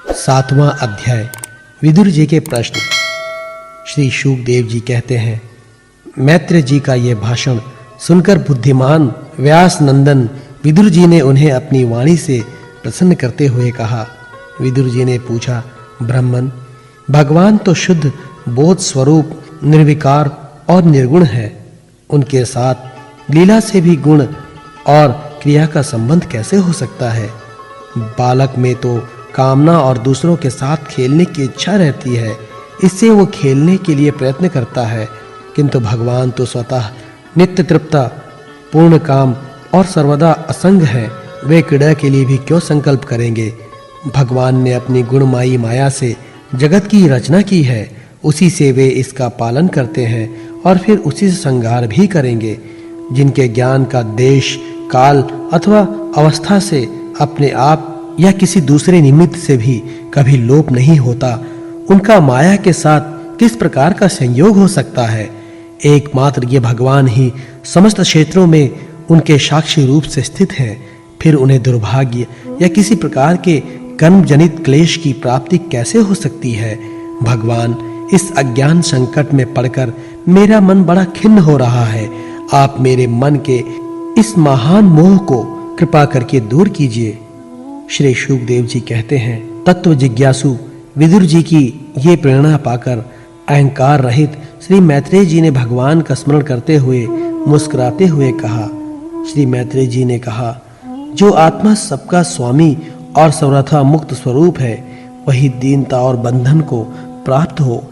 7वां अध्याय। विदुर जी के प्रश्न। श्री शुकदेव जी कहते हैं, मैत्र जी का यह भाषण सुनकर बुद्धिमान व्यास नंदन विदुर जी ने उन्हें अपनी वाणी से प्रसन्न करते हुए कहा। विदुर जी ने पूछा, ब्राह्मण, भगवान तो शुद्ध बोध स्वरूप निर्विकार और निर्गुण है, उनके साथ लीला से भी गुण और क्रिया का संबंध कैसे हो सकता है? बालक में तो कामना और दूसरों के साथ खेलने की इच्छा रहती है, इससे वो खेलने के लिए प्रयत्न करता है, किंतु भगवान तो स्वतः नित्य तृप्ता, पूर्ण काम और सर्वदा असंग है। वे क्रीड़ा के लिए भी क्यों संकल्प करेंगे? भगवान ने अपनी गुणमयी माया से जगत की रचना की है, उसी से वे इसका पालन करते हैं और फिर उसी से संहार भी करेंगे। जिनके ज्ञान का देश, काल अथवा अवस्था से अपने आप या किसी दूसरे निमित्त से भी कभी लोप नहीं होता, उनका माया के साथ किस प्रकार का संयोग हो सकता है? एकमात्र ये भगवान ही समस्त क्षेत्रों में उनके साक्षी रूप से स्थित हैं। फिर उन्हें दुर्भाग्य या किसी प्रकार के कर्म जनित क्लेश की प्राप्ति कैसे हो सकती है? भगवान, इस अज्ञान संकट में पड़कर मेरा मन बड़ा खिन्न हो रहा है। आप मेरे मन के इस महान मोह को कृपा करके दूर कीजिए। श्री शुकदेव जी कहते हैं, तत्व जिज्ञासु विदुर जी की ये प्रेरणा पाकर अहंकार रहित श्री मैत्रेय जी ने भगवान का स्मरण करते हुए मुस्कुराते हुए कहा। श्री मैत्रेय जी ने कहा, जो आत्मा सबका स्वामी और सर्वथा मुक्त स्वरूप है, वही दीनता और बंधन को प्राप्त हो।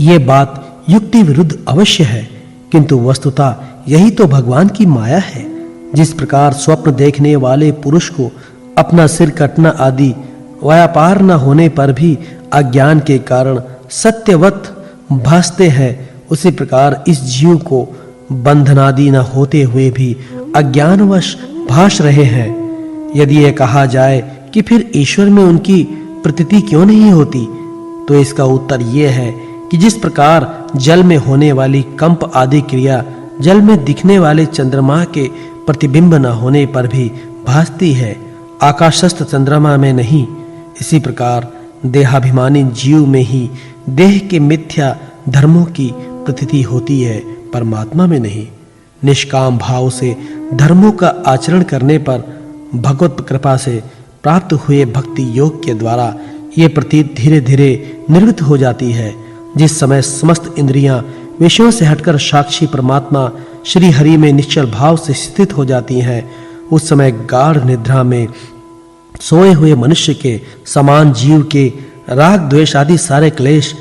ये बात युक्ति विरुद्ध अवश्य है, किंतु वस्तुतः यही तो भगवान की माया है। जिस प्रकार स्वप्न देखने वाले पुरुष को अपना सिर कटना आदि व्यापार न होने पर भी अज्ञान के कारण सत्यवत भासते हैं, उसी प्रकार इस जीव को बंधनादि न होते हुए भी अज्ञानवश भास रहे हैं। यदि यह कहा जाए कि फिर ईश्वर में उनकी प्रतीति क्यों नहीं होती, तो इसका उत्तर यह है कि जिस प्रकार जल में होने वाली कंप आदि क्रिया जल में दिखने वाले चंद्रमा के प्रतिबिंब न होने पर भी भासती है, आकाशस्थ चंद्रमा में नहीं, इसी प्रकार देहाभिमानी जीव में ही देह के मिथ्या धर्मों की प्रतीति होती है, परमात्मा में नहीं। निष्काम भाव से धर्मों का आचरण करने पर भगवत कृपा से प्राप्त हुए भक्ति योग के द्वारा ये प्रतीत धीरे-धीरे निवृत्त हो जाती है। जिस समय समस्त इंद्रियां विषयों से हटकर साक्षी परमात्मा श्री हरि में निश्चल भाव से स्थित हो जाती हैं, उस समय गाढ़ निद्रा में सोए हुए मनुष्य के समान जीव के राग द्वेष आदि सारे क्लेश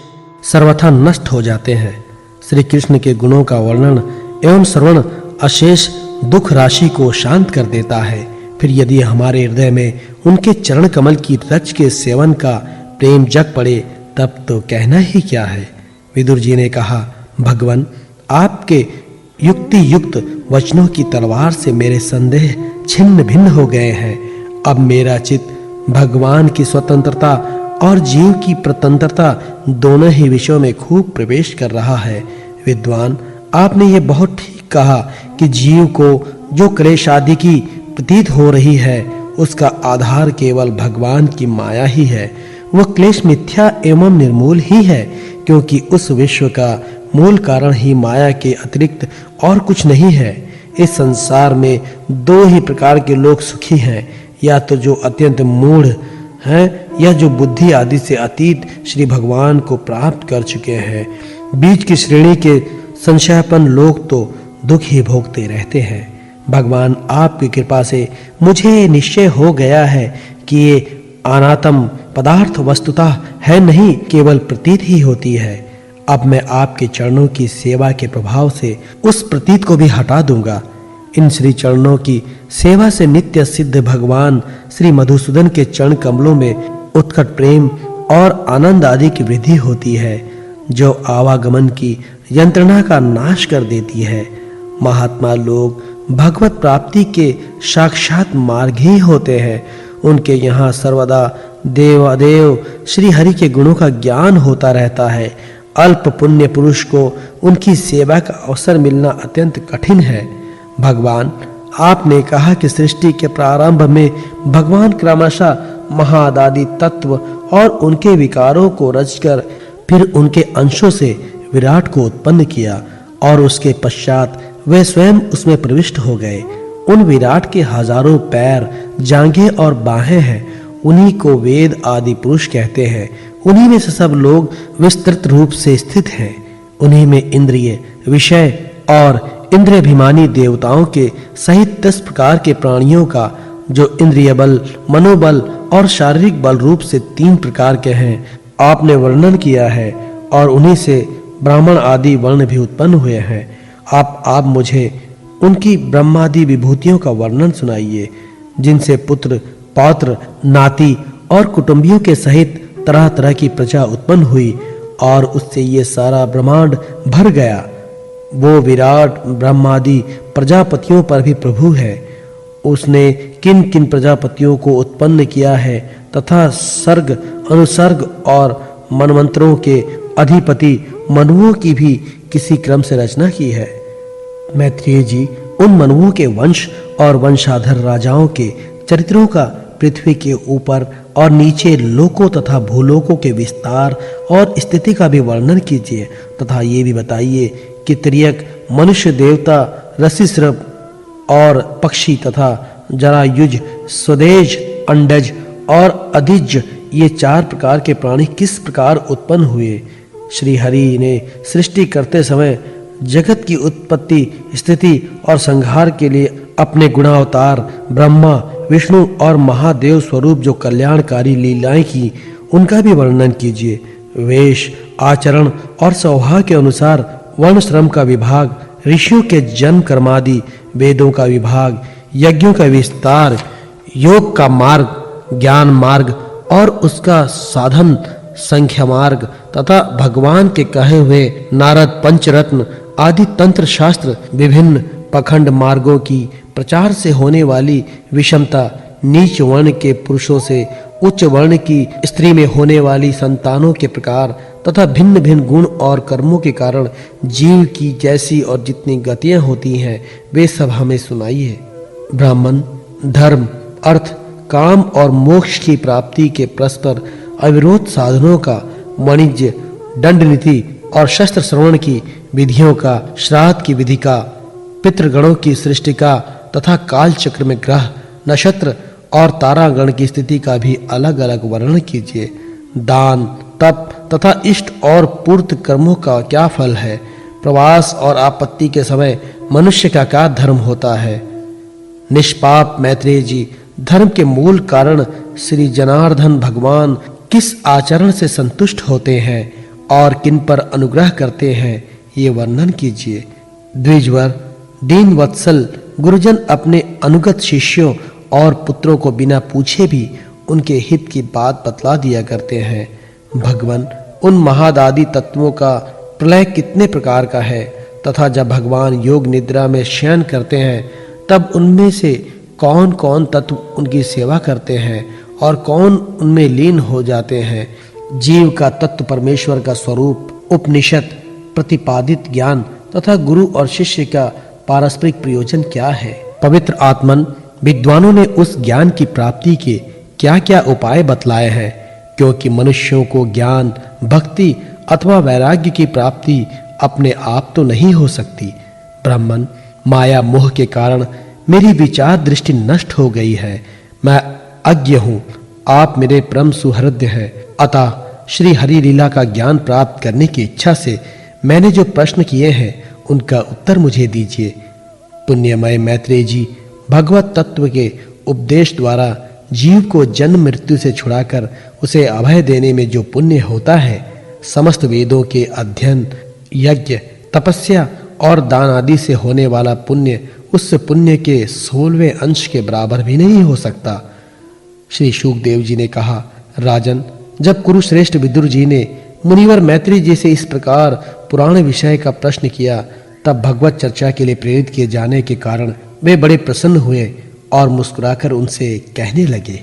सर्वथा नष्ट हो जाते हैं। श्री कृष्ण के गुणों का वर्णन एवं श्रवण अशेष दुख राशि को शांत कर देता है। फिर यदि हमारे हृदय में उनके चरण कमल की रज के सेवन का प्रेम जग पड़े, तब तो कहना ही क्या है। विदुर जी ने कहा, भगवान, आपके युक्ति युक्त वचनों की तलवार से मेरे संदेह छिन्न भिन्न हो गए हैं। अब मेरा चित्त भगवान की स्वतंत्रता और जीव की प्रतंत्रता दोनों ही विषयों में खूब प्रवेश कर रहा है। विद्वान, आपने ये बहुत ठीक कहा कि जीव को जो क्लेश आदि की प्रतीत हो रही है, उसका आधार केवल भगवान की माया ही है। वह क्लेश मिथ्या एवं निर्मूल ही है, क्योंकि उस विश्व का मूल कारण ही माया के अतिरिक्त और कुछ नहीं है। इस संसार में दो ही प्रकार के लोग सुखी हैं, या तो जो अत्यंत मूढ़ हैं, या जो बुद्धि आदि से अतीत श्री भगवान को प्राप्त कर चुके हैं। बीच की श्रेणी के संशयपन लोग तो दुख ही भोगते रहते हैं। भगवान, आपकी कृपा से मुझे निश्चय हो गया है कि ये अनात्म पदार्थ वस्तुतः है नहीं, केवल प्रतीत ही होती है। अब मैं आपके चरणों की सेवा के प्रभाव से उस प्रतीत को भी हटा दूंगा। इन श्री चरणों की सेवा से नित्य सिद्ध भगवान श्री मधुसूदन के चरण कमलों में उत्कट प्रेम और आनंद आदि की वृद्धि होती है, जो आवागमन की यंत्रणा का नाश कर देती है। महात्मा लोग भगवत प्राप्ति के साक्षात मार्ग ही होते हैं। उनके यहाँ सर्वदा देवादेव श्री हरि के गुणों का ज्ञान होता रहता है। अल्प पुण्य पुरुष को उनकी सेवा का अवसर मिलना अत्यंत कठिन है। भगवान, आपने कहा कि सृष्टि के प्रारंभ में भगवान क्रमशः महादादि तत्व और उनके विकारों को रचकर फिर उनके अंशों से विराट को उत्पन्न किया और उसके पश्चात वे स्वयं उसमें प्रविष्ट हो गए। उन विराट के हजारों पैर, जांघें और बाहें हैं। उन्हीं को वेद आदि पुरुष कहते हैं। उन्हीं में से सब लोग विस्तृत रूप से स्थित हैं। उन्हीं में इंद्रिय, विषय और इंद्रियाभिमानी देवताओं के सहित 10 प्रकार के प्राणियों का, जो इंद्रिय बल, मनोबल और शारीरिक बल रूप से 3 प्रकार के हैं, आपने वर्णन किया है। और उन्हीं से ब्राह्मण आदि वर्ण भी उत्पन्न हुए हैं। आप मुझे उनकी ब्रह्मादि विभूतियों का वर्णन सुनाइए, जिनसे पुत्र, पौत्र, नाती और कुटुंबियों के सहित तरह-तरह की प्रजा उत्पन्न हुई और उससे ये सारा ब्रह्मांड भर गया। वो विराट ब्रह्मादि प्रजापतियों पर भी प्रभु है। उसने किन-किन प्रजापतियों को उत्पन्न किया है तथा सर्ग, अनुसर्ग और मनमंत्रों के अधिपति मनुओं की भी किसी क्रम से रचना की है। मैत्रेय जी उन मनुओं के वंश और वंशाधर राजाओं के चरित्रों का पृथ्वी के ऊपर और नीचे लोकों तथा भूलोकों के विस्तार और स्थिति का भी वर्णन कीजिए तथा ये भी बताइए कि तिर्यक, मनुष्य, देवता, रसिसर्प और पक्षी तथा जरायुज, स्वदेज, अंडज और अधिज ये 4 प्रकार के प्राणी किस प्रकार उत्पन्न हुए। श्री हरि ने सृष्टि करते समय जगत की उत्पत्ति, स्थिति और संहार के लिए अपने गुणावतार ब्रह्मा, विष्णु और महादेव स्वरूप जो कल्याणकारी लीलाएं की, उनका भी वर्णन कीजिए। वेश, आचरण और स्वभाव के अनुसार वर्ण श्रम का विभाग, ऋषियों के जन्म कर्मादि, वेदों का विभाग, यज्ञों का विस्तार, योग का मार्ग, ज्ञान मार्ग और उसका साधन संख्या मार्ग तथा भगवान के कहे हुए नारद पंचरत्न आदि तंत्र शास्त्र, विभिन्न पखंड मार्गों की प्रचार से होने वाली विषमता, नीच वर्ण के पुरुषों से उच्च वर्ण की स्त्री में होने वाली संतानों के प्रकार तथा भिन्न भिन्न गुण और कर्मों के कारण जीव की जैसी और जितनी गतियां होती हैं, वे सब हमें सुनाइए। ब्राह्मण धर्म, अर्थ, काम और मोक्ष की प्राप्ति के परस्पर अविरोध साधनों का, वाणिज्य, दंड नीति और शस्त्र श्रवण की विधियों का, श्राद्ध की विधि का, पितृगणों की सृष्टि का तथा काल चक्र में ग्रह, नक्षत्र और तारागण की स्थिति का भी अलग-अलग वर्णन कीजिए। दान, तप तथा इष्ट और पूर्त कर्मों का क्या फल है। प्रवास और आपत्ति के समय मनुष्य का क्या धर्म होता है। निष्पाप मैत्रेय जी, धर्म के मूल कारण श्री जनार्दन भगवान किस आचरण से संतुष्ट होते हैं और किन पर अनुग्रह करते हैं, ये वर्णन कीजिए। द्विजवर, दीन वत्सल गुरुजन अपने अनुगत शिष्यों और पुत्रों को बिना पूछे भी उनके हित की बात बतला दिया करते हैं। भगवान, उन महादादि तत्वों का प्रलय कितने प्रकार का है तथा जब भगवान योग निद्रा में शयन करते हैं तब उनमें से कौन-कौन तत्व उनकी सेवा करते हैं और कौन उनमें लीन हो जाते हैं। जीव का तत्व परमेश्वर का स्वरूप, उपनिषद प्रतिपादित ज्ञान तथा गुरु और शिष्य का पारस्परिक प्रयोजन क्या है। पवित्र आत्मन विद्वानों ने उस ज्ञान की प्राप्ति के क्या-क्या उपाय बतलाए हैं, क्योंकि मनुष्यों को ज्ञान, भक्ति अथवा वैराग्य की प्राप्ति अपने आप तो नहीं हो सकती। ब्राह्मण, माया मोह के कारण मेरी विचार दृष्टि नष्ट हो गई है। मैं अज्ञ हूँ, आप मेरे परम सुहृदय हैं। अतः श्री हरि लीला का ज्ञान प्राप्त करने की इच्छा से मैंने जो प्रश्न किए हैं उनका उत्तर मुझे दीजिए। पुण्यमय मैत्रेय जी, भगवत तत्व के उपदेश द्वारा जीव को जन्म मृत्यु से छुड़ाकर उसे अभय देने में जो पुण्य होता है, समस्त वेदों के अध्ययन, यज्ञ, तपस्या और दान आदि से होने वाला पुण्य उस पुण्य के 16वें अंश के बराबर भी नहीं हो सकता। श्री शुकदेव जी ने कहा, राजन, जब कुरुश्रेष्ठ विदुर जी ने मुनिवर मैत्रेय जी से इस प्रकार पुराण विषय का प्रश्न किया, तब भगवत चर्चा के लिए प्रेरित किए जाने के कारण वे बड़े प्रसन्न हुए और मुस्कुराकर उनसे कहने लगे,